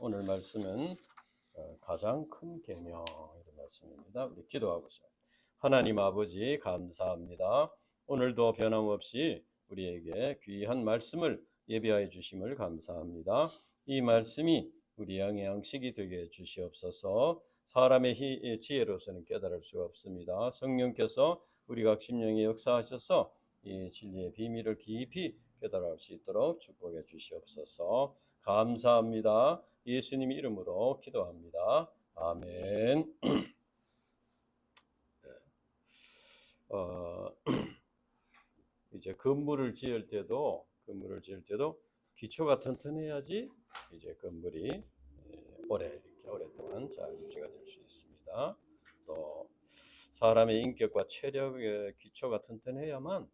오늘 말씀은 가장 큰 계명 이런 말씀입니다. 우리 기도하고 시작. 하나님 아버지 감사합니다. 오늘도 변함없이 우리에게 귀한 말씀을 예비하여 주심을 감사합니다. 이 말씀이 우리 양의 양식이 되게 해 주시옵소서. 사람의 지혜로서는 깨달을 수가 없습니다. 성령께서 우리 각 심령에 역사하셔서 이 진리의 비밀을 깊이 깨달을 수 있도록 축복해 주시옵소서. 감사합니다. 예수님 이름으로 기도합니다. 아멘. 이제 건물을 지을 때도 기초가 튼튼해야지 이제 건물이 오랫동안 잘 유지가 될 수 있습니다. 또 사람의 인격과 체력의 기초가 튼튼해야만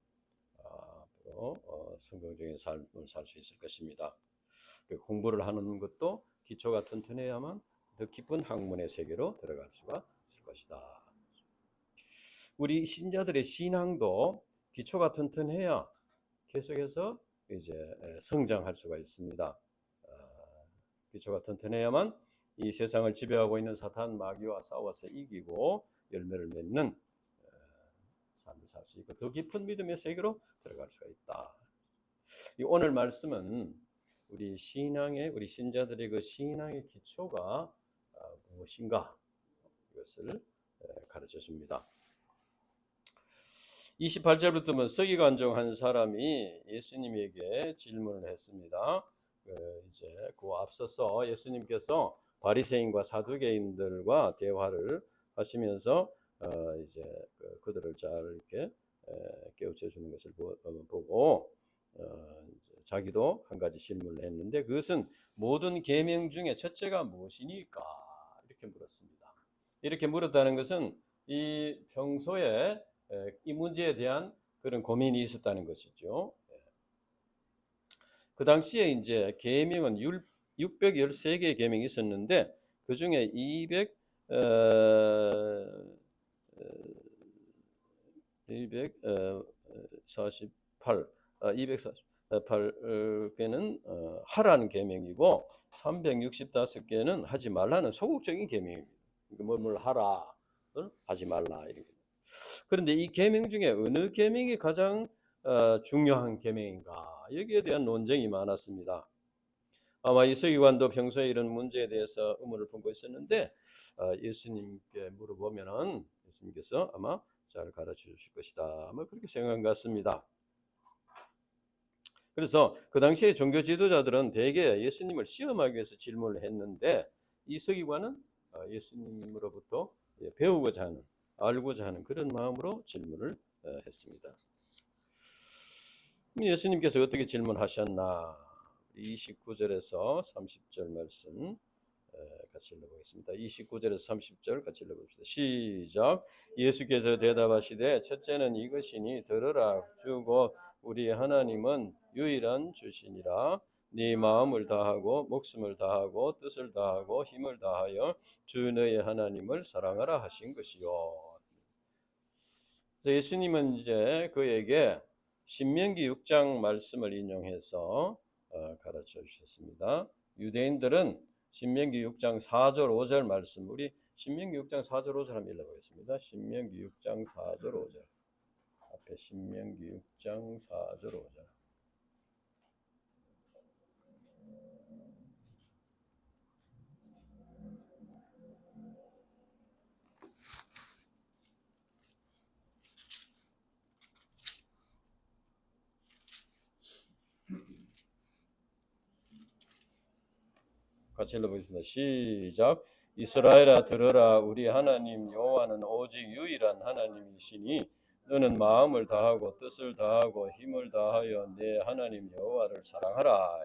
앞으로 성공적인 삶을 살 수 있을 것입니다. 공부를 하는 것도 기초가 튼튼해야만 더 깊은 학문의 세계로 들어갈 수가 있을 것이다. 우리 신자들의 신앙도 기초가 튼튼해야 계속해서 이제 성장할 수가 있습니다. 기초가 튼튼해야만 이 세상을 지배하고 있는 사탄 마귀와 싸워서 이기고 열매를 맺는 삶을 살 수 있고 더 깊은 믿음의 세계로 들어갈 수가 있다. 오늘 말씀은 우리 신자들의 그 신앙의 기초가 무엇인가 이것을 가르쳐 줍니다. 28절부터 보면 서기관중 한 사람이 예수님에게 질문을 했습니다. 이제 그 앞서서 예수님께서 바리새인과 사두개인들과 대화를 하시면서 이제 그들을 잘 이렇게 깨우쳐 주는 것을 보고 자기도 한 가지 질문을 했는데 그것은 모든 계명 중에 첫째가 무엇이니까 이렇게 물었습니다. 이렇게 물었다는 것은 이 평소에 이 문제에 대한 그런 고민이 있었다는 것이죠. 그 당시에 이제 계명은 613개의 계명이 있었는데 그 중에 248개는 하라는 계명이고 365개는 하지 말라는 소극적인 계명입니다. 뭘 하라, 하지 말라 이렇게. 그런데 이 계명 중에 어느 계명이 가장 중요한 계명인가 여기에 대한 논쟁이 많았습니다. 아마 이 서기관도 평소에 이런 문제에 대해서 의문을 품고 있었는데 예수님께 물어보면은 예수님께서 아마 잘 가르쳐 주실 것이다. 아마 그렇게 생각한 것 같습니다. 그래서 그 당시에 종교 지도자들은 대개 예수님을 시험하기 위해서 질문을 했는데 이 서기관은 예수님으로부터 배우고자 하는, 알고자 하는 그런 마음으로 질문을 했습니다. 예수님께서 어떻게 질문하셨나? 29절에서 30절 말씀 같이 읽어보겠습니다. 29절에서 30절 같이 읽어봅시다. 시작. 예수께서 대답하시되 첫째는 이것이니 들으라. 주고 우리 하나님은 유일한 주시니라. 네 마음을 다하고 목숨을 다하고 뜻을 다하고 힘을 다하여 주 너의 하나님을 사랑하라 하신 것이요. 예수님은 이제 그에게 신명기 6장 말씀을 인용해서 가르쳐 주셨습니다. 유대인들은 신명기 6장 4절 5절 말씀, 우리 신명기 6장 4절 5절 한번 읽어보겠습니다. 신명기 6장 4절 5절 앞에 신명기 6장 4절 5절 같이 읽어보겠습니다. 시작. 이스라엘아 들으라. 우리 하나님 여호와는 오직 유일한 하나님이시니 너는 마음을 다하고 뜻을 다하고 힘을 다하여 내 하나님 여호와를 사랑하라.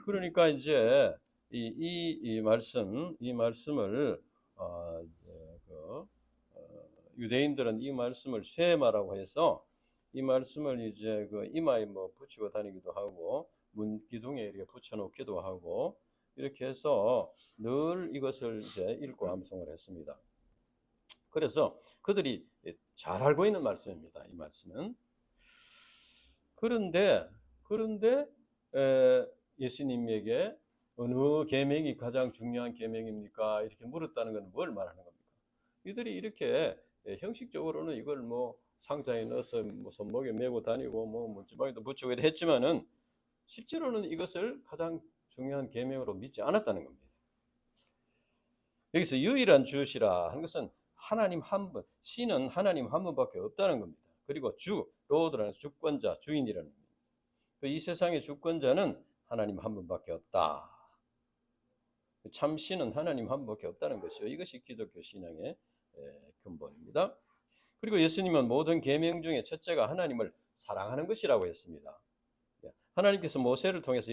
그러니까 이제 이 말씀을 유대인들은 이 말씀을 쇠마라고 해서 이 말씀을 이제 그 이마에 뭐 붙이고 다니기도 하고 문 기둥에 이렇게 붙여놓기도 하고 이렇게 해서 늘 이것을 이제 읽고 암송을 했습니다. 그래서 그들이 잘 알고 있는 말씀입니다. 이 말씀은. 그런데 예수님에게 어느 계명이 가장 중요한 계명입니까? 이렇게 물었다는 건 뭘 말하는 겁니까? 이들이 이렇게 형식적으로는 이걸 뭐 상자에 넣어서 뭐 손목에 메고 다니고 뭐 문지방에도 붙이고 이래 했지만은 실제로는 이것을 가장 중요한 계명으로 믿지 않았다는 겁니다. 여기서 유일한 주시라 하는 것은 하나님 한 분, 신은 하나님 한 분밖에 없다는 겁니다. 그리고 주, 로드라는 주권자, 주인이라는 겁니다. 이 세상의 주권자는 하나님 한 분밖에 없다. 참 신은 하나님 한 분밖에 없다는 것이요. 이것이 기독교 신앙의 근본입니다. 그리고 예수님은 모든 계명 중에 첫째가 하나님을 사랑하는 것이라고 했습니다. 하나님께서 모세를 통해서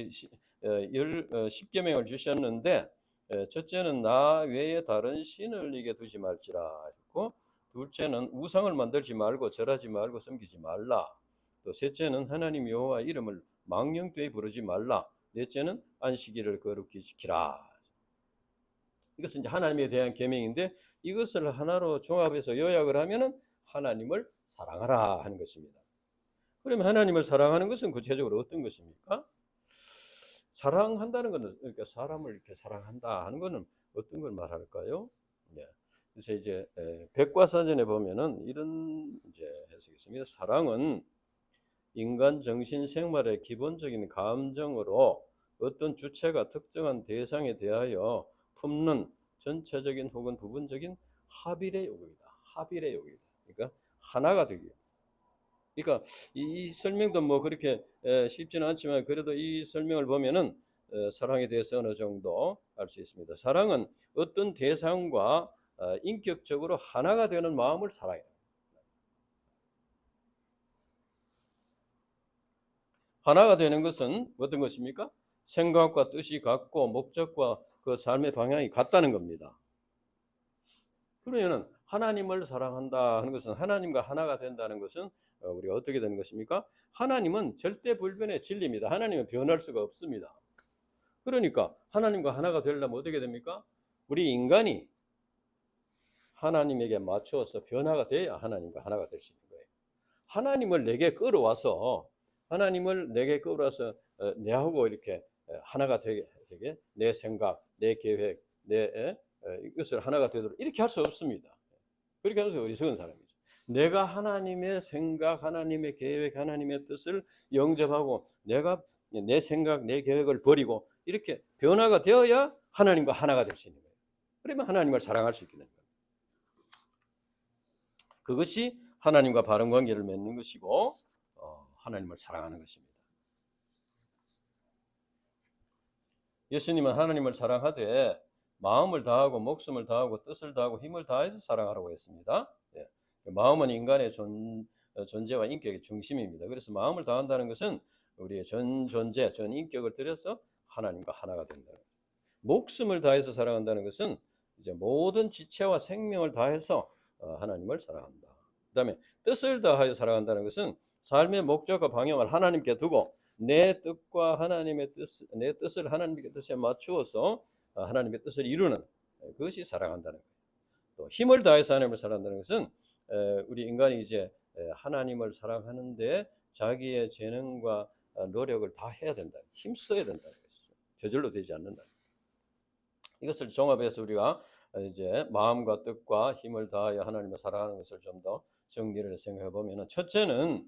10계명을 주셨는데 첫째는 나 외에 다른 신을 네게 두지 말지라 했고, 둘째는 우상을 만들지 말고 절하지 말고 섬기지 말라. 또 셋째는 하나님 여호와 이름을 망령되이 부르지 말라. 넷째는 안식일을 거룩히 지키라. 이것은 이제 하나님에 대한 계명인데 이것을 하나로 종합해서 요약을 하면은 하나님을 사랑하라 하는 것입니다. 그러면 하나님을 사랑하는 것은 구체적으로 어떤 것입니까? 사랑한다는 것은 그러니까 사람을 이렇게 사랑한다 하는 것은 어떤 걸 말할까요? 네. 그래서 이제 백과사전에 보면은 이런 이제 해석이 있습니다. 사랑은 인간 정신 생활의 기본적인 감정으로 어떤 주체가 특정한 대상에 대하여 품는 전체적인 혹은 부분적인 합일의 요구이다. 합일의 요구이다. 그러니까 하나가 되기. 그러니까 이 설명도 뭐 그렇게 쉽지는 않지만 그래도 이 설명을 보면은 사랑에 대해서 어느 정도 알 수 있습니다. 사랑은 어떤 대상과 인격적으로 하나가 되는 마음을 사랑해요. 하나가 되는 것은 어떤 것입니까? 생각과 뜻이 같고 목적과 그 삶의 방향이 같다는 겁니다. 그러면은 하나님을 사랑한다 하는 것은 하나님과 하나가 된다는 것은 우리가 어떻게 되는 것입니까? 하나님은 절대 불변의 진리입니다. 하나님은 변할 수가 없습니다. 그러니까 하나님과 하나가 되려면 어떻게 됩니까? 우리 인간이 하나님에게 맞추어서 변화가 돼야 하나님과 하나가 될 수 있는 거예요. 하나님을 내게 끌어와서 하나님을 내게 끌어와서 내하고 이렇게 하나가 되게 내 생각, 내 계획, 내 이것을 하나가 되도록 이렇게 할 수 없습니다. 그렇게 하면서 어리석은 사람이죠. 내가 하나님의 생각, 하나님의 계획, 하나님의 뜻을 영접하고 내가 내 생각, 내 계획을 버리고 이렇게 변화가 되어야 하나님과 하나가 될 수 있는 거예요. 그러면 하나님을 사랑할 수 있게 되는 거예요. 그것이 하나님과 바른 관계를 맺는 것이고 하나님을 사랑하는 것입니다. 예수님은 하나님을 사랑하되 마음을 다하고 목숨을 다하고 뜻을 다하고 힘을 다해서 사랑하라고 했습니다. 예. 마음은 인간의 존재와 인격의 중심입니다. 그래서 마음을 다한다는 것은 우리의 전 존재, 전 인격을 들여서 하나님과 하나가 된다. 목숨을 다해서 사랑한다는 것은 이제 모든 지체와 생명을 다해서 하나님을 사랑한다. 그다음에 뜻을 다하여 사랑한다는 것은 삶의 목적과 방향을 하나님께 두고 내 뜻과 하나님의 뜻, 내 뜻을 하나님의 뜻에 맞추어서 하나님의 뜻을 이루는 그것이 사랑한다는 거예요. 또 힘을 다해서 하나님을 사랑한다는 것은 우리 인간이 이제 하나님을 사랑하는데 자기의 재능과 노력을 다 해야 된다. 힘써야 된다는 것이죠. 저절로 되지 않는다. 이것을 종합해서 우리가 이제 마음과 뜻과 힘을 다하여 하나님을 사랑하는 것을 좀 더 정리를 생각해 보면은 첫째는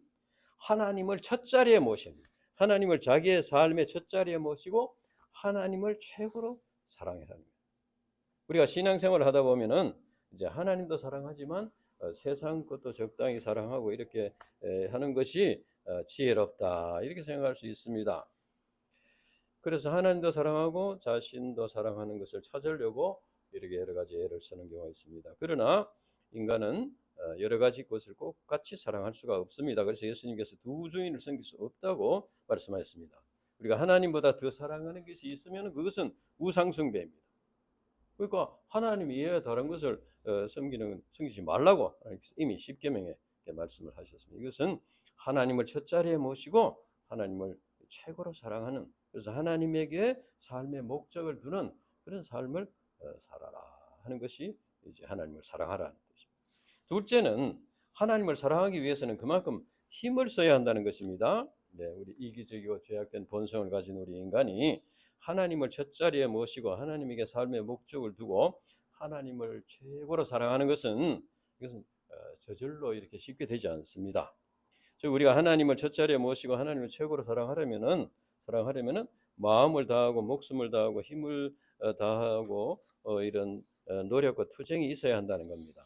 하나님을 첫 자리에 모십니다. 하나님을 자기의 삶의 첫 자리에 모시고 하나님을 최고로 사랑해야 합니다. 우리가 신앙생활을 하다 보면은 이제 하나님도 사랑하지만 세상 것도 적당히 사랑하고 이렇게 하는 것이 지혜롭다 이렇게 생각할 수 있습니다. 그래서 하나님도 사랑하고 자신도 사랑하는 것을 찾으려고 이렇게 여러 가지 애를 쓰는 경우가 있습니다. 그러나 인간은 여러 가지 것을 꼭 같이 사랑할 수가 없습니다. 그래서 예수님께서 두 주인을 섬길 수 없다고 말씀하셨습니다. 우리가 하나님보다 더 사랑하는 것이 있으면 그것은 우상숭배입니다. 그러니까 하나님 이외에 다른 것을 섬기지 말라고 이미 10계명에 말씀을 하셨습니다. 이것은 하나님을 첫 자리에 모시고 하나님을 최고로 사랑하는, 그래서 하나님에게 삶의 목적을 두는 그런 삶을 살아라 하는 것이 이제 하나님을 사랑하라는 것입니다. 둘째는 하나님을 사랑하기 위해서는 그만큼 힘을 써야 한다는 것입니다. 네, 우리 이기적이고 죄악된 본성을 가진 우리 인간이 하나님을 첫자리에 모시고 하나님에게 삶의 목적을 두고 하나님을 최고로 사랑하는 것은 이것은 저절로 이렇게 쉽게 되지 않습니다. 즉 우리가 하나님을 첫자리에 모시고 하나님을 최고로 사랑하려면은 마음을 다하고 목숨을 다하고 힘을 다하고 이런 노력과 투쟁이 있어야 한다는 겁니다.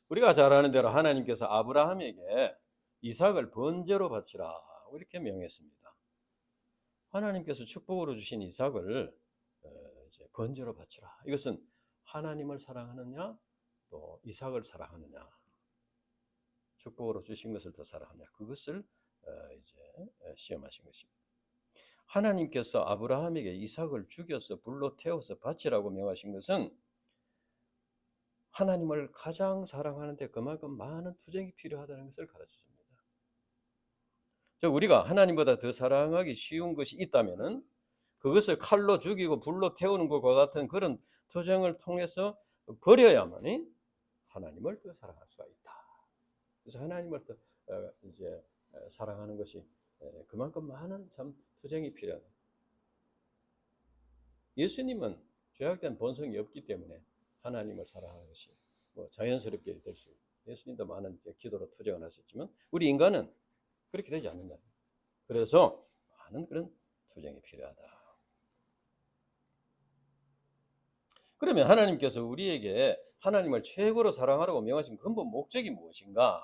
우리가 잘 아는 대로 하나님께서 아브라함에게 이삭을 번제로 바치라 이렇게 명했습니다. 하나님께서 축복으로 주신 이삭을 이제 번제로 바치라. 이것은 하나님을 사랑하느냐 또 이삭을 사랑하느냐, 축복으로 주신 것을 더 사랑하느냐, 그것을 이제 시험하신 것입니다. 하나님께서 아브라함에게 이삭을 죽여서 불로 태워서 바치라고 명하신 것은 하나님을 가장 사랑하는데 그만큼 많은 투쟁이 필요하다는 것을 가르쳐줍니다. 우리가 하나님보다 더 사랑하기 쉬운 것이 있다면은 그것을 칼로 죽이고 불로 태우는 것과 같은 그런 투쟁을 통해서 버려야만이 하나님을 더 사랑할 수가 있다. 그래서 하나님을 더 이제 사랑하는 것이 그만큼 많은 참 투쟁이 필요하다. 예수님은 죄악된 본성이 없기 때문에 하나님을 사랑하는 것이 뭐 자연스럽게 될 수 있고, 예수님도 많은 기도로 투쟁을 하셨지만 우리 인간은 그렇게 되지 않는다. 그래서 많은 그런 투쟁이 필요하다. 그러면 하나님께서 우리에게 하나님을 최고로 사랑하라고 명하신 근본 목적이 무엇인가?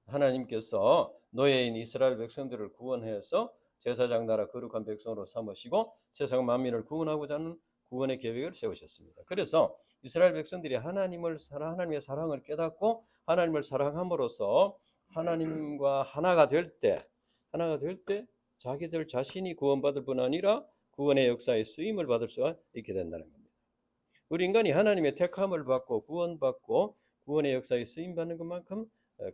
하나님께서 노예인 이스라엘 백성들을 구원해서 제사장 나라 거룩한 백성으로 삼으시고 세상 만민을 구원하고자 하는 구원의 계획을 세우셨습니다. 그래서 이스라엘 백성들이 하나님의 사랑을 깨닫고 하나님을 사랑함으로써 하나님과 하나가 될 때 자기들 자신이 구원받을 뿐 아니라 구원의 역사에 쓰임을 받을 수가 있게 된다는 겁니다. 우리 인간이 하나님의 택함을 받고 구원받고 구원의 역사에 쓰임 받는 것만큼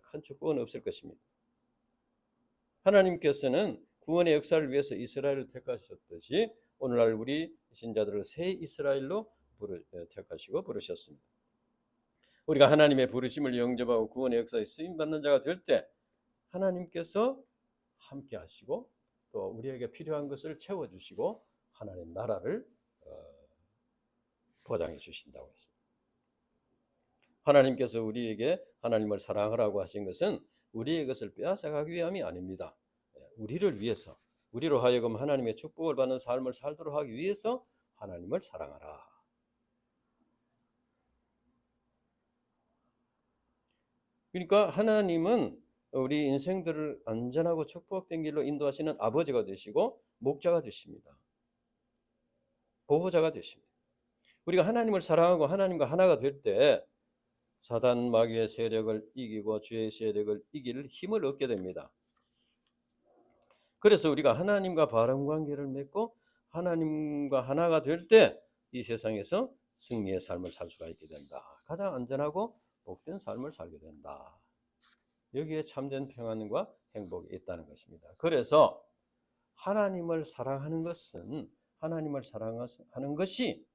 큰 축복은 없을 것입니다. 하나님께서는 구원의 역사를 위해서 이스라엘을 택하셨듯이 오늘날 우리 신자들을 새 이스라엘로 택하시고 부르셨습니다. 우리가 하나님의 부르심을 영접하고 구원의 역사에 쓰임받는 자가 될 때 하나님께서 함께 하시고 또 우리에게 필요한 것을 채워주시고 하나님 나라를 보장해 주신다고 했습니다. 하나님께서 우리에게 하나님을 사랑하라고 하신 것은 우리의 것을 빼앗아가기 위함이 아닙니다. 우리를 위해서, 우리로 하여금 하나님의 축복을 받는 삶을 살도록 하기 위해서 하나님을 사랑하라. 그러니까 하나님은 우리 인생들을 안전하고 축복된 길로 인도하시는 아버지가 되시고 목자가 되십니다. 보호자가 되십니다. 우리가 하나님을 사랑하고 하나님과 하나가 될 때 사단 마귀의 세력을 이기고 죄의 세력을 이길 힘을 얻게 됩니다. 그래서 우리가 하나님과 바른 관계를 맺고 하나님과 하나가 될 때 이 세상에서 승리의 삶을 살 수가 있게 된다. 가장 안전하고 복된 삶을 살게 된다. 여기에 참된 평안과 행복이 있다는 것입니다. 그래서 하나님을 사랑하는 것은 하나님을 사랑하는 것이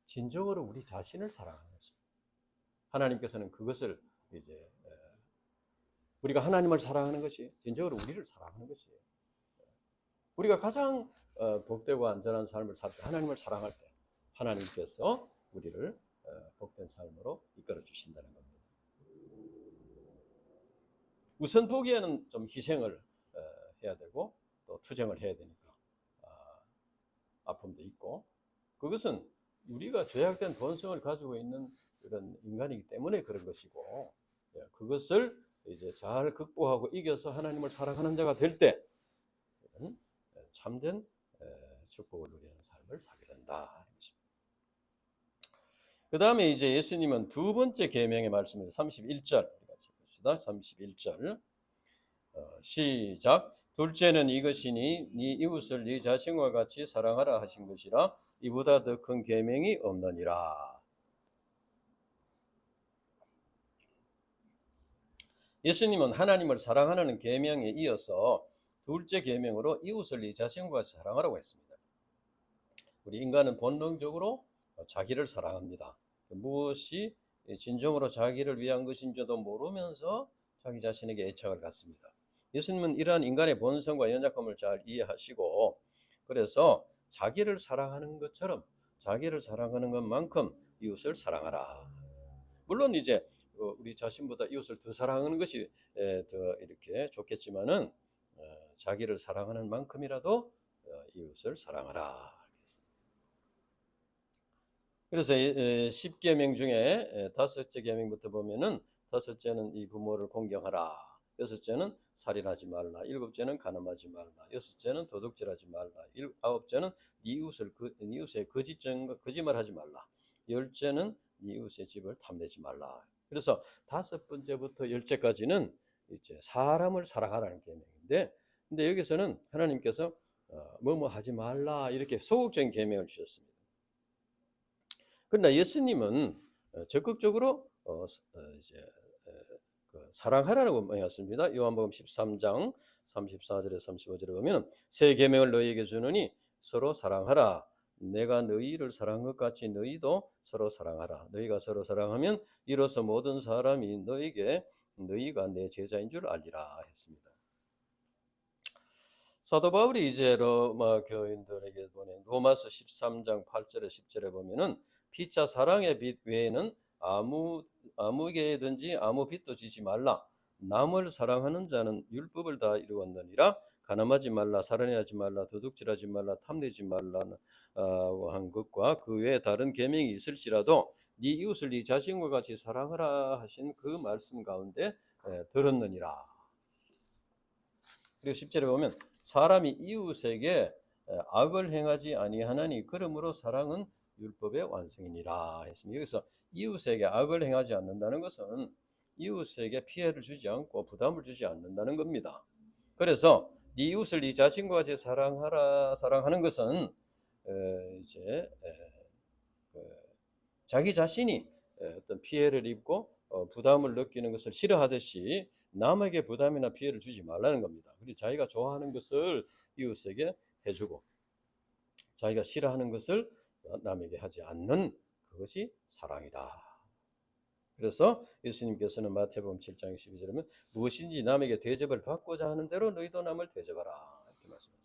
진정으로 우리 자신을 사랑하는 것입니다. 하나님께서는 그것을 이제 우리가 하나님을 사랑하는 것이 진정으로 우리를 사랑하는 것이에요. 우리가 가장 복되고 안전한 삶을 살 때 하나님을 사랑할 때 하나님께서 우리를 복된 삶으로 이끌어 주신다는 겁니다. 우선 보기에는 좀 희생을 해야 되고 또 투쟁을 해야 되니까 아픔도 있고, 그것은 우리가 죄악된 본성을 가지고 있는 그런 인간이기 때문에 그런 것이고, 그것을 이제 잘 극복하고 이겨서 하나님을 사랑하는 자가 될 때 참된 축복을 누리는 삶을 살게 된다. 그 다음에 이제 예수님은 두 번째 계명의 말씀입니다. 31절 같이 봅시다. 31절 시작. 둘째는 이것이니 네 이웃을 네 자신과 같이 사랑하라 하신 것이라 이보다 더 큰 계명이 없느니라. 예수님은 하나님을 사랑하는 계명에 이어서 둘째 계명으로 이웃을 네 자신과 같이 사랑하라고 했습니다. 우리 인간은 본능적으로 자기를 사랑합니다. 무엇이 진정으로 자기를 위한 것인지도 모르면서 자기 자신에게 애착을 갖습니다. 예수님은 이러한 인간의 본성과 연약함을 잘 이해하시고 그래서 자기를 사랑하는 것처럼 자기를 사랑하는 것만큼 이웃을 사랑하라. 물론 이제 우리 자신보다 이웃을 더 사랑하는 것이 더 이렇게 좋겠지만은 자기를 사랑하는 만큼이라도 이웃을 사랑하라. 그래서 10계명 중에 다섯째 계명부터 보면은 다섯째는 이 부모를 공경하라. 여섯째는 살인하지 말라. 일곱째는 간음하지 말라. 여섯째는 도둑질하지 말라. 아홉째는 네 이웃의 거짓말하지 말라. 열째는 네 이웃의 집을 탐내지 말라. 그래서 다섯 번째부터 열째까지는 이제 사람을 사랑하라는 계명인데, 근데 여기서는 하나님께서 뭐뭐 하지 말라 이렇게 소극적인 계명을 주셨습니다. 그러나 예수님은 적극적으로 이제 사랑하라고 명했습니다. 요한복음 13장 34절에 35절에 보면 새 계명을 너희에게 주노니 서로 사랑하라. 내가 너희를 사랑한 것 같이 너희도 서로 사랑하라. 너희가 서로 사랑하면 이로써 모든 사람이 너희가 내 제자인 줄 알리라 했습니다. 사도 바울이 이제 로마 교인들에게 보낸 로마서 13장 8절에 10절에 보면은 피차 사랑의 빛 외에는 아무에게든지 아무 빚도 지지 말라. 남을 사랑하는 자는 율법을 다 이루었느니라. 간음하지 말라, 살인하지 말라, 도둑질하지 말라, 탐내지 말라 한 것과 그 외에 다른 계명이 있을지라도 네 이웃을 네 자신과 같이 사랑하라 하신 그 말씀 가운데 들었느니라. 그리고 10절에 보면 사람이 이웃에게 악을 행하지 아니하나니 그러므로 사랑은 율법의 완성이니라 했습니다. 여기서 이웃에게 악을 행하지 않는다는 것은 이웃에게 피해를 주지 않고 부담을 주지 않는다는 겁니다. 그래서 네 이웃을 네 자신과 같이 사랑하는 것은 이제 자기 자신이 어떤 피해를 입고 부담을 느끼는 것을 싫어하듯이 남에게 부담이나 피해를 주지 말라는 겁니다. 그리고 자기가 좋아하는 것을 이웃에게 해주고 자기가 싫어하는 것을 남에게 하지 않는 그것이 사랑이다. 그래서 예수님께서는 마태복음 7장 12절에 보면 무엇인지 남에게 대접을 받고자 하는 대로 너희도 남을 대접하라 이렇게 말씀하십니다.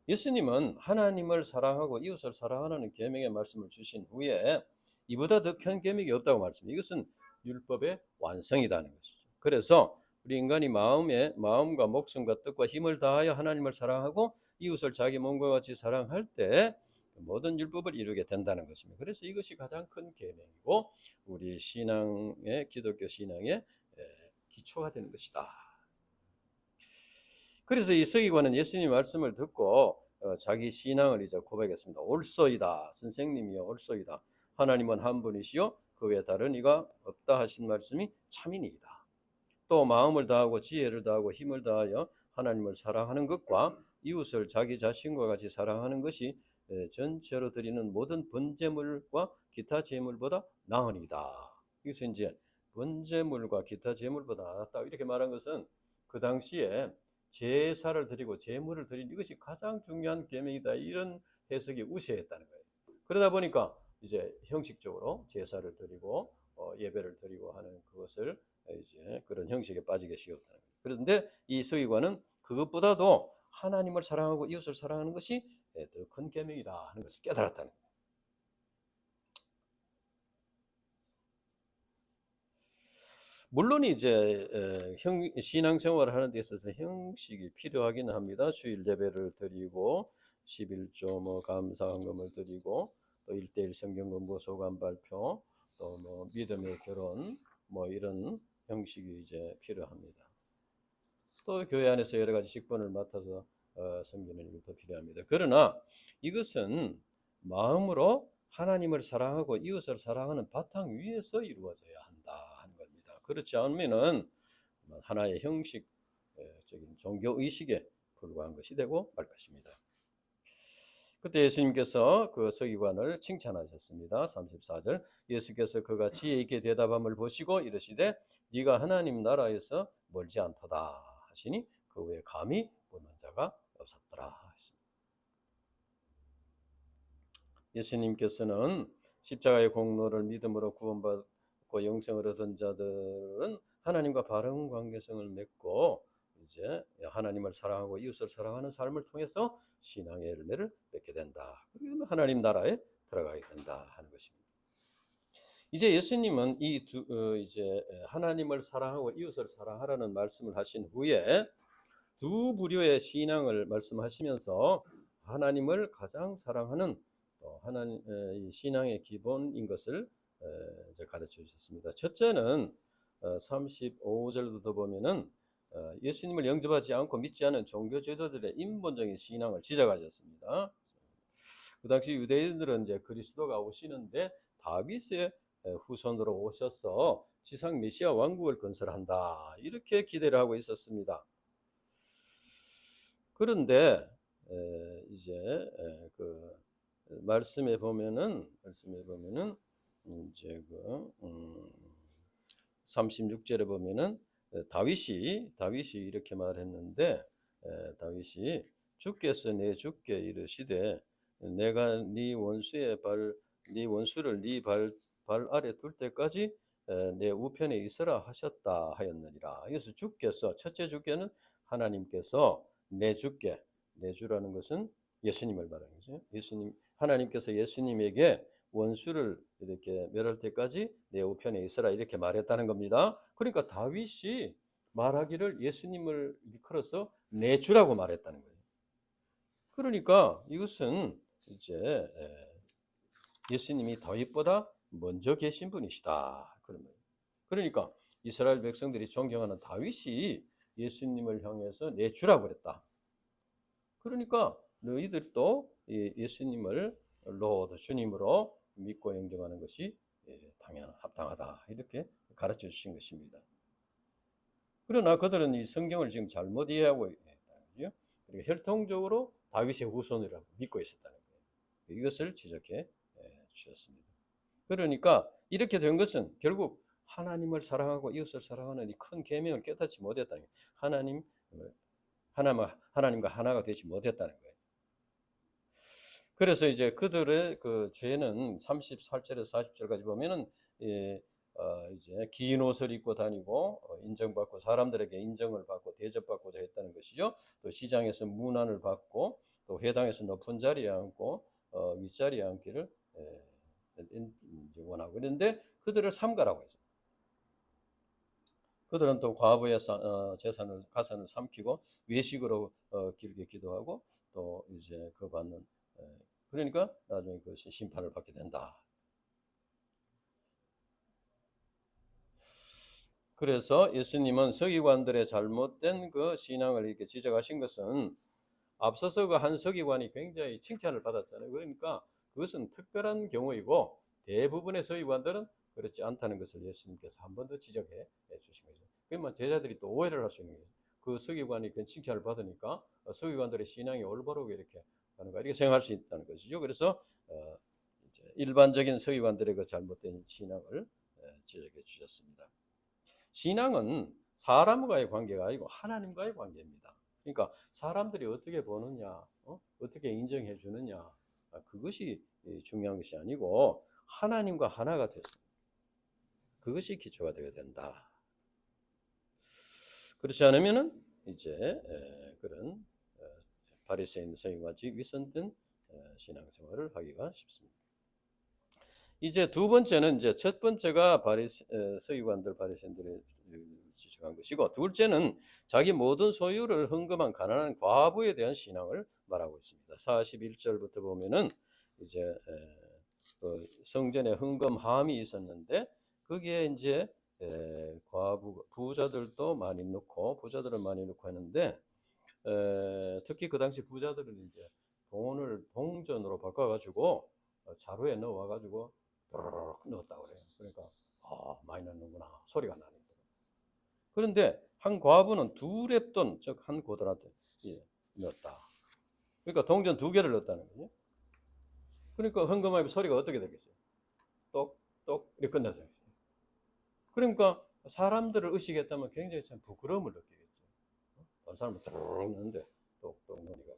예수님은 하나님을 사랑하고 이웃을 사랑하는 계명의 말씀을 주신 후에 이보다 더 큰 계명이 없다고 말씀합니다. 이것은 율법의 완성이라는 것이죠. 그래서 우리 인간이 마음과 목숨과 뜻과 힘을 다하여 하나님을 사랑하고 이웃을 자기 몸과 같이 사랑할 때 모든 율법을 이루게 된다는 것입니다. 그래서 이것이 가장 큰 계명이고 우리 기독교 신앙의 기초가 되는 것이다. 그래서 이 서기관은 예수님 말씀을 듣고 자기 신앙을 이제 고백했습니다. 옳소이다. 선생님이여 옳소이다. 하나님은 한 분이시요 그 외에 다른 이가 없다 하신 말씀이 참이니이다. 또 마음을 다하고 지혜를 다하고 힘을 다하여 하나님을 사랑하는 것과 이웃을 자기 자신과 같이 사랑하는 것이 전체로 드리는 모든 번제물과 기타 제물보다 나으니이다. 여기서 이제 번제물과 기타 제물보다 낫다 이렇게 말한 것은 그 당시에 제사를 드리고 제물을 드리는 이것이 가장 중요한 계명이다 이런 해석이 우세했다는 거예요. 그러다 보니까 이제 형식적으로 제사를 드리고 예배를 드리고 하는 그것을 이제 그런 형식에 빠지게 쉬웠다는 거예요. 그런데 이 서기관은 그것보다도 하나님을 사랑하고 이웃을 사랑하는 것이 더 큰 계명이다 하는 것을 깨달았다는 거예요. 물론 이제 신앙생활을 하는 데 있어서 형식이 필요하기는 합니다. 주일 예배를 드리고 11조 감사헌금을 드리고 또 1:1 성경 공부 소감 발표 또 믿음의 결혼 이런 형식이 이제 필요합니다. 또 교회 안에서 여러 가지 직분을 맡아서 섬기는 일도 필요합니다. 그러나 이것은 마음으로 하나님을 사랑하고 이웃을 사랑하는 바탕 위에서 이루어져야 한다 하는 겁니다. 그렇지 않으면은 하나의 형식적인 종교 의식에 불과한 것이 되고 말 것입니다. 그때 예수님께서 그 서기관을 칭찬하셨습니다. 34절 예수께서 그가 지혜 있게 대답함을 보시고 이르시되 네가 하나님 나라에서 멀지 않도다 하시니 그 후에 감히 보는 자가 없었더라 했습니다. 예수님께서는 십자가의 공로를 믿음으로 구원받고 영생을 얻은 자들은 하나님과 바른 관계성을 맺고 이제 하나님을 사랑하고 이웃을 사랑하는 삶을 통해서 신앙의 열매를 맺게 된다. 그러면 하나님 나라에 들어가게 된다 하는 것입니다. 이제 예수님은 이제 하나님을 사랑하고 이웃을 사랑하라는 말씀을 하신 후에 두 부류의 신앙을 말씀하시면서 하나님을 가장 사랑하는 하나님 신앙의 기본인 것을 이제 가르쳐 주셨습니다. 첫째는 35절부터 보면은 예수님을 영접하지 않고 믿지 않은 종교 제도들의 인본적인 신앙을 지적하셨습니다. 그 당시 유대인들은 이제 그리스도가 오시는데 다윗의 후손으로 오셔서 지상 메시아 왕국을 건설한다 이렇게 기대를 하고 있었습니다. 그런데 이제 그 말씀에 보면은 이제 그 36절에 보면은 다윗이 이렇게 말했는데 다윗이 주께서 내 주께 이르시되 내가 네 원수를 네 발 아래 둘 때까지 내 우편에 있으라 하셨다 하였느니라. 그래서 주께서 첫째 주께는 하나님께서 내 주라는 것은 예수님을 말하는 거죠. 하나님께서 예수님에게 원수를 이렇게 멸할 때까지 내 우편에 있으라 이렇게 말했다는 겁니다. 그러니까 다윗이 말하기를 예수님을 일컬어서 내 주라고 말했다는 거예요. 그러니까 이것은 이제 예수님이 다윗보다 먼저 계신 분이시다. 그러니까 이스라엘 백성들이 존경하는 다윗이 예수님을 향해서 내 주라고 그랬다. 그러니까 너희들도 예수님을 로드 주님으로 믿고 영접하는 것이 합당하다 이렇게 가르쳐 주신 것입니다. 그러나 그들은 이 성경을 지금 잘못 이해하고 있다는 그리고 혈통적으로 다윗의 후손이라고 믿고 있었다는 거예요. 이것을 지적해 주셨습니다. 그러니까 이렇게 된 것은 결국 하나님을 사랑하고 이웃을 사랑하는 이 큰 계명을 깨닫지 못했다는 거예요. 하나님과 하나가 되지 못했다는 거예요. 그래서 이제 그들의 그 죄는 38절에서 40절까지 보면은 이제 긴 옷을 입고 다니고 인정받고 사람들에게 인정을 받고 대접받고자 했다는 것이죠. 또 시장에서 문안을 받고 또 회당에서 높은 자리에 앉고 윗자리에 앉기를 원하고 그런데 그들을 삼가라고 했습니다. 그들은 또 과부의 가산을 삼키고 외식으로 길게 기도하고 또 이제 그 받는 그러니까 나중에 그것이 심판을 받게 된다. 그래서 예수님은 서기관들의 잘못된 그 신앙을 이렇게 지적하신 것은 앞서서 그 한 서기관이 굉장히 칭찬을 받았잖아요. 그러니까 그것은 특별한 경우이고 대부분의 서기관들은 그렇지 않다는 것을 예수님께서 한 번 더 지적해 주신 거죠. 그러면 제자들이 또 오해를 할 수 있는 거죠. 그 서기관이 그 칭찬을 받으니까 서기관들의 신앙이 올바르게 이렇게 하는 거 이렇게 생각할 수 있다는 것이죠. 그래서 이제 일반적인 서기관들의 그 잘못된 신앙을 지적해 주셨습니다. 신앙은 사람과의 관계가 아니고 하나님과의 관계입니다. 그러니까 사람들이 어떻게 보느냐, 어떻게 인정해 주느냐, 그것이 중요한 것이 아니고 하나님과 하나가 됐습니다. 그것이 기초가 되어야 된다. 그렇지 않으면은 이제 그런 바리새인 성경같이 위선된 신앙생활을 하기가 쉽습니다. 이제 두 번째는 이제 첫 번째가 서기관들 바리새인들의 지적한 것이고 둘째는 자기 모든 소유를 헌금한 가난한 과부에 대한 신앙을 말하고 있습니다. 41절부터 보면은 이제 성전에 헌금함이 있었는데 거기에 이제 부자들도 많이 넣고 부자들은 많이 넣고 했는데 특히 그 당시 부자들은 이제 돈을 동전으로 바꿔가지고 자루에 넣어와가지고 넣었다고 그래요. 그러니까 많이 넣는구나 소리가 나는 거예요. 그런데 한 과부는 2렙돈 즉 한 고드란트 넣었다. 그러니까 동전 2개를 넣었다는 거죠. 그러니까 헌금하면 소리가 어떻게 되겠어요? 똑똑 이렇게 끝나죠. 그러니까 사람들을 의식했다면 굉장히 참 부끄러움을 느끼겠죠. 다른 사람은 뚜룩 넣는데 똑똑 넣으니까.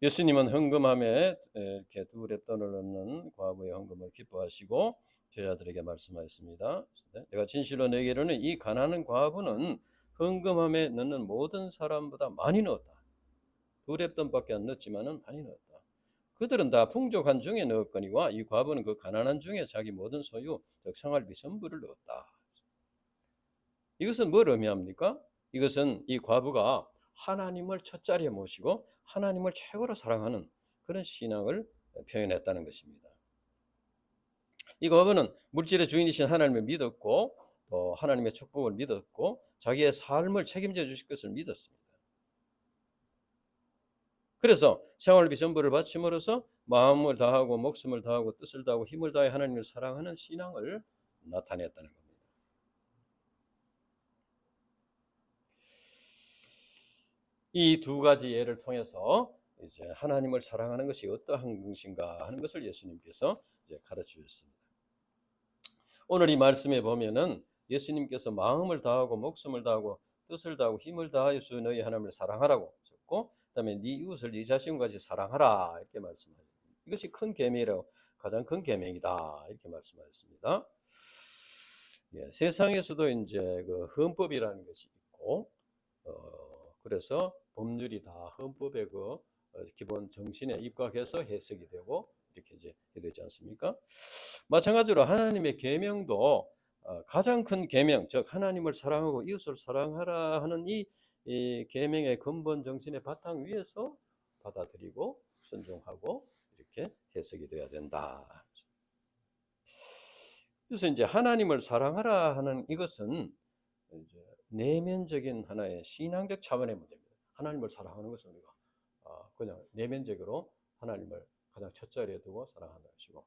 예수님은 헌금함에 이렇게 2렙돈을 넣는 과부의 헌금을 기뻐하시고 제자들에게 말씀하였습니다. 내가 진실로 내게 이르노니 이 가난한 과부는 헌금함에 넣는 모든 사람보다 많이 넣었다. 2렙돈밖에 안 넣었지만은 많이 넣었다. 그들은 다 풍족한 중에 넣었거니와 이 과부는 그 가난한 중에 자기 모든 소유 즉 생활비 전부를 넣었다. 이것은 뭘 의미합니까? 이것은 이 과부가 하나님을 첫 자리에 모시고 하나님을 최고로 사랑하는 그런 신앙을 표현했다는 것입니다. 이 과부는 물질의 주인이신 하나님을 믿었고 또 하나님의 축복을 믿었고 자기의 삶을 책임져 주실 것을 믿었습니다. 그래서 생활비 전부를 바침으로써 마음을 다하고 목숨을 다하고 뜻을 다하고 힘을 다해 하나님을 사랑하는 신앙을 나타냈다는 겁니다. 이 두 가지 예를 통해서 이제 하나님을 사랑하는 것이 어떠한 것인가 하는 것을 예수님께서 이제 가르쳐 주셨습니다. 오늘 이 말씀에 보면은 예수님께서 마음을 다하고 목숨을 다하고 뜻을 다하고 힘을 다하여 주 너희 하나님을 사랑하라고 하셨고, 그다음에 네 이웃을 네 자신과 같이 사랑하라 이렇게 말씀하셨습니다. 이것이 큰 계명이라고 가장 큰 계명이다 이렇게 말씀하셨습니다. 예, 세상에서도 이제 그 헌법이라는 것이 있고, 그래서 법률이 다 헌법의 그 기본 정신에 입각해서 해석이 되고 이렇게 이제 되지 않습니까? 마찬가지로 하나님의 계명도 가장 큰 계명, 즉 하나님을 사랑하고 이웃을 사랑하라 하는 이 계명의 근본 정신의 바탕 위에서 받아들이고 순종하고 이렇게 해석이 돼야 된다. 그래서 이제 하나님을 사랑하라 하는 이것은 이제 내면적인 하나의 신앙적 차원의 문제입니다. 하나님을 사랑하는 것은 우리가 그냥 내면적으로 하나님을 가장 첫 자리에 두고 사랑하는 것이고,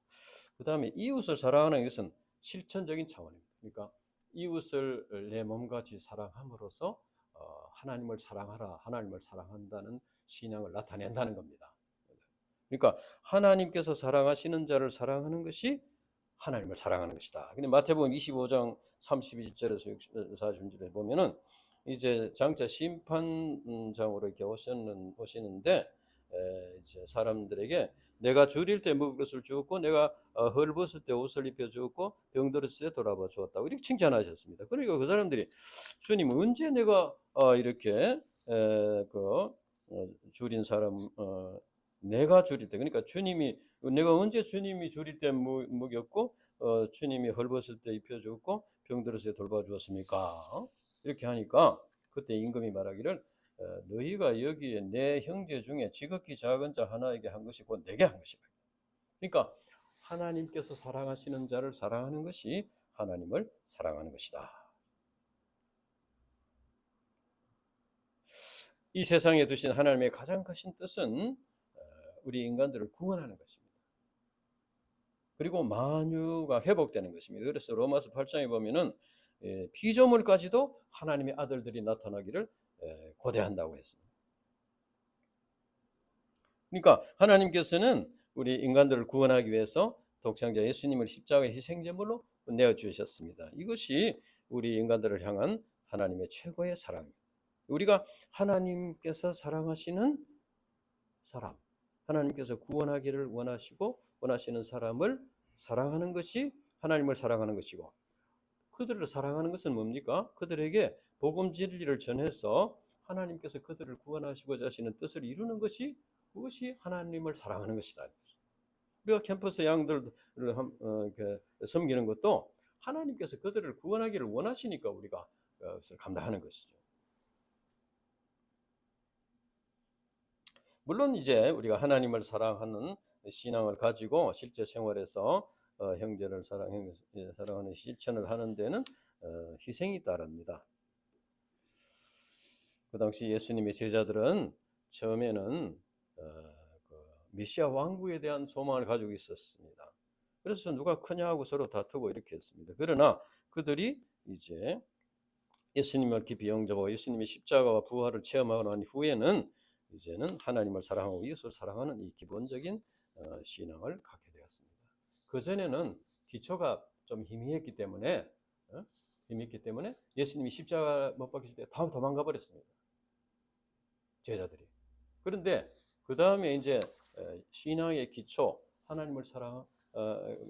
그 다음에 이웃을 사랑하는 것은 실천적인 차원입니다. 그러니까 이웃을 내 몸같이 사랑함으로써 하나님을 사랑하라, 하나님을 사랑한다는 신앙을 나타낸다는 겁니다. 그러니까 하나님께서 사랑하시는 자를 사랑하는 것이 하나님을 사랑하는 것이다. 근데 마태복음 25장 31절에서 40절에 보면은 이제 장차 심판장으로 이렇게 오시는데 이제 사람들에게 내가 줄일 때 먹을 것을 주었고 내가 헐벗을 때 옷을 입혀 주었고 병들었을 때 돌아봐 주었다고 이렇게 칭찬하셨습니다. 그러니까 그 사람들이 주님 언제 내가 이렇게 줄인 사람 내가 줄일 때 그러니까 주님이 내가 언제 주님이 줄일 때 먹였고 주님이 헐벗을 때 입혀주었고 병들었을 때 돌봐주었습니까? 이렇게 하니까 그때 임금이 말하기를 너희가 여기에 내 형제 중에 지극히 작은 자 하나에게 한 것이 곧 내게 한 것이다. 그러니까 하나님께서 사랑하시는 자를 사랑하는 것이 하나님을 사랑하는 것이다. 이 세상에 두신 하나님의 가장 크신 뜻은 우리 인간들을 구원하는 것입니다. 그리고 만유가 회복되는 것입니다. 그래서 로마서 8장에 보면은 피조물까지도 하나님의 아들들이 나타나기를 고대한다고 했습니다. 그러니까 하나님께서는 우리 인간들을 구원하기 위해서 독생자 예수님을 십자가의 희생제물로 내어주셨습니다. 이것이 우리 인간들을 향한 하나님의 최고의 사랑입니다. 우리가 하나님께서 사랑하시는 사람, 하나님께서 구원하기를 원하시고 원하시는 사람을 사랑하는 것이 하나님을 사랑하는 것이고, 그들을 사랑하는 것은 뭡니까? 그들에게 복음 진리를 전해서 하나님께서 그들을 구원하시고자 하시는 뜻을 이루는 것이 그것이 하나님을 사랑하는 것이다. 우리가 캠퍼스 양들을 섬기는 것도 하나님께서 그들을 구원하기를 원하시니까 우리가 그것을 감당하는 것이죠. 물론 이제 우리가 하나님을 사랑하는 신앙을 가지고 실제 생활에서 형제를 사랑하는 실천을 하는 데는 희생이 따릅니다. 그 당시 예수님의 제자들은 처음에는 메시아 왕국에 대한 소망을 가지고 있었습니다. 그래서 누가 크냐 하고 서로 다투고 이렇게 했습니다. 그러나 그들이 이제 예수님을 깊이 영접하고 예수님의 십자가와 부활을 체험하고 난 후에는 이제는 하나님을 사랑하고 이웃을 사랑하는 이 기본적인 신앙을 갖게 되었습니다. 그 전에는 기초가 좀 희미했기 때문에 예수님이 십자가 못 박히실 때 다 도망가 버렸습니다. 제자들이. 그런데 그 다음에 이제 신앙의 기초, 하나님을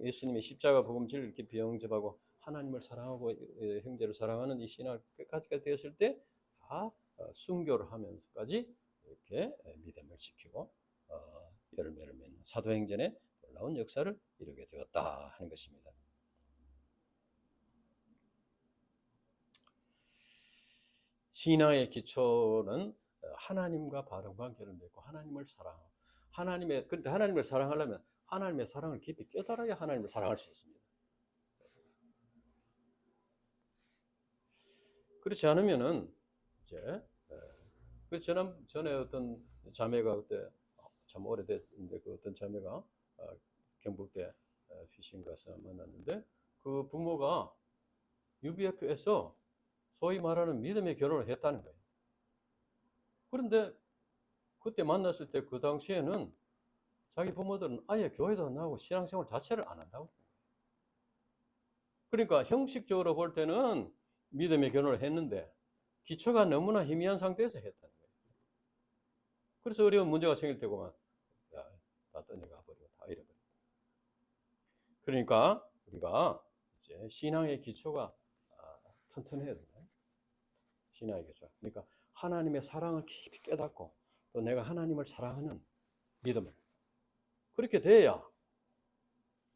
예수님의 십자가 복음을 깊이 영접하고 하나님을 사랑하고 형제를 사랑하는 이 신앙을 끝까지 되었을 때 다 순교를 하면서까지 이렇게 믿음을 지키고 열매를 맺는 사도행전의 놀라운 역사를 이루게 되었다 하는 것입니다. 신앙의 기초는 하나님과 바른 관계를 맺고 하나님을 사랑하고 그런데 하나님을 사랑하려면 하나님의 사랑을 깊이 깨달아야 하나님을 사랑할 수 있습니다. 그렇지 않으면은 이제 전에 어떤 자매가 그때 참 오래됐는데 그 어떤 자매가 경북대 피신 가서 만났는데 그 부모가 UBF에서 소위 말하는 믿음의 결혼을 했다는 거예요. 그런데 그때 만났을 때 그 당시에는 자기 부모들은 아예 교회도 안 나오고 신앙생활 자체를 안 한다고. 그러니까 형식적으로 볼 때는 믿음의 결혼을 했는데 기초가 너무나 희미한 상태에서 했다는 거예요. 그래서 어려운 문제가 생길 때고만 다 떠내가 버리고 다 잃어버리고. 그러니까 우리가 이제 신앙의 기초가 튼튼해야 된다. 신앙의 기초. 그러니까 하나님의 사랑을 깊이 깨닫고 또 내가 하나님을 사랑하는 믿음을 그렇게 돼야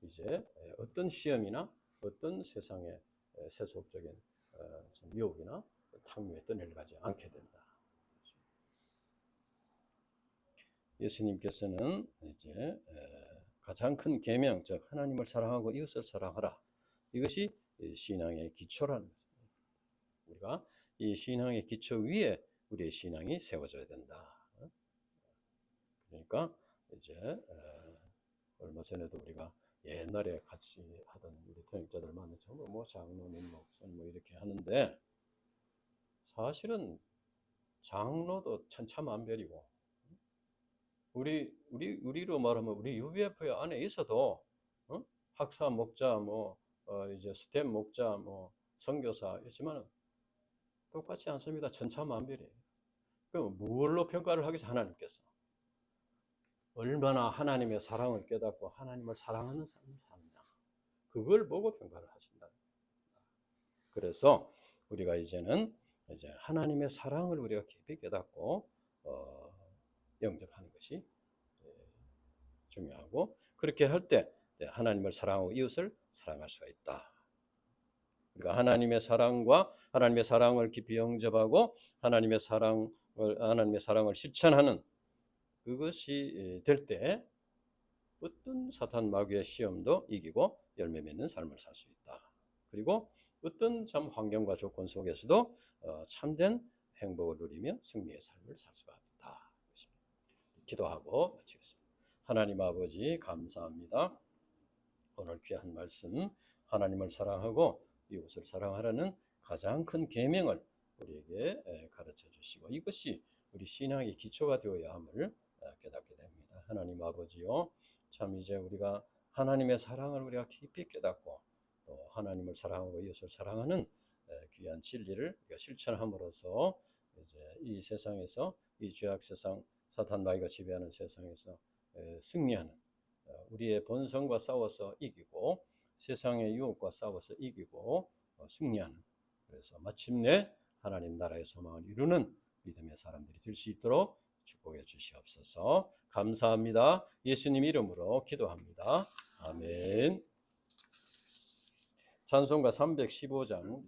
이제 어떤 시험이나 어떤 세상의 세속적인 유혹이나 탕류에 떠내려가지 않게 된다. 예수님께서는 이제 가장 큰 계명, 즉 하나님을 사랑하고 이웃을 사랑하라. 이것이 신앙의 기초라는 것입니다. 우리가 이 신앙의 기초 위에 우리의 신앙이 세워져야 된다. 그러니까 이제 얼마 전에도 우리가 옛날에 같이 하던 우리 통역자들 만나서 뭐 장로님, 목사님 뭐 이렇게 하는데 사실은 장로도 천차만별이고 우리로 말하면 우리 UBF 안에 있어도 학사 목자 이제 스텝 목자 선교사 있지만 똑같지 않습니다. 천차만별이에요. 그럼 뭘로 평가를 하겠어? 하나님께서 얼마나 하나님의 사랑을 깨닫고 하나님을 사랑하는 삶을 사느냐 그걸 보고 평가를 하신다. 그래서 우리가 이제는 하나님의 사랑을 우리가 깊이 깨닫고 영접하는 것이 중요하고 그렇게 할 때 하나님을 사랑하고 이웃을 사랑할 수가 있다. 우리가 하나님의 사랑을 깊이 영접하고 하나님의 사랑을 실천하는 그것이 될 때 어떤 사탄 마귀의 시험도 이기고 열매 맺는 삶을 살 수 있다. 그리고 어떤 참 환경과 조건 속에서도 참된 행복을 누리며 승리의 삶을 살 수가 있다. 기도하고 마치겠습니다. 하나님 아버지 감사합니다. 오늘 귀한 말씀 하나님을 사랑하고 이웃을 사랑하라는 가장 큰 계명을 우리에게 가르쳐 주시고 이것이 우리 신앙의 기초가 되어야 함을 깨닫게 됩니다. 하나님 아버지요, 참 이제 우리가 하나님의 사랑을 우리가 깊이 깨닫고 또 하나님을 사랑하고 이웃을 사랑하는 귀한 진리를 우리가 실천함으로써 이제 이 세상에서 이 죄악 세상 사탄 마귀가 지배하는 세상에서 승리하는 우리의 본성과 싸워서 이기고 세상의 유혹과 싸워서 이기고 승리하는 그래서 마침내 하나님 나라의 소망을 이루는 믿음의 사람들이 될 수 있도록 축복해 주시옵소서. 감사합니다. 예수님 이름으로 기도합니다. 아멘. 찬송가 315장